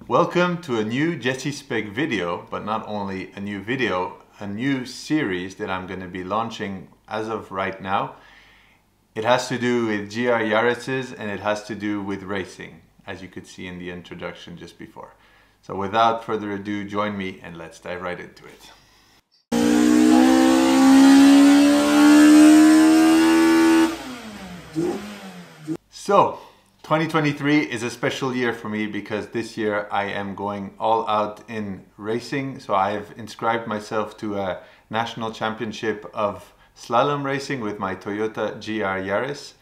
Welcome to a new Jesse Spec video, but not only a new video, a new series that I'm going to be launching as of right now. It has to do with GR Yaris's and it has to do with racing, as you could see in the introduction just before. So without further ado, join me and let's dive right into it. So, 2023 is a special year for me because this year I am going all out in racing. So I have inscribed myself to a national championship of slalom racing with my Toyota GR Yaris.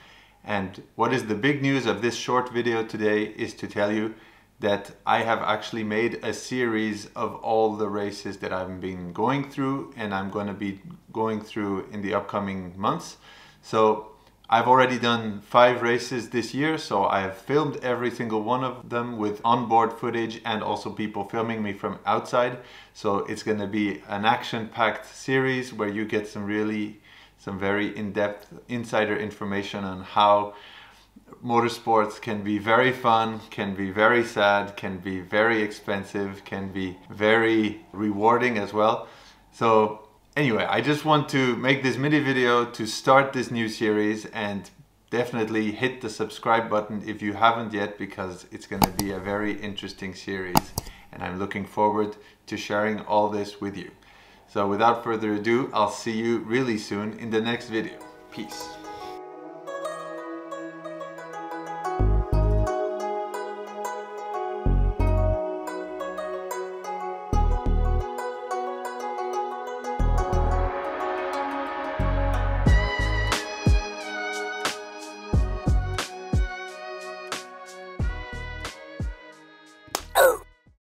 And what is the big news of this short video today is to tell you that I have actually made a series of all the races that I've been going through and I'm going to be going through in the upcoming months. So I've already done 5 races this year, so I have filmed every single one of them with onboard footage and also people filming me from outside. So it's going to be an action-packed series where you get some very in-depth insider information on how motorsports can be very fun, can be very sad, can be very expensive, can be very rewarding as well. So anyway, I just want to make this mini video to start this new series, and definitely hit the subscribe button if you haven't yet, because it's going to be a very interesting series and I'm looking forward to sharing all this with you. So without further ado, I'll see you really soon in the next video. Peace.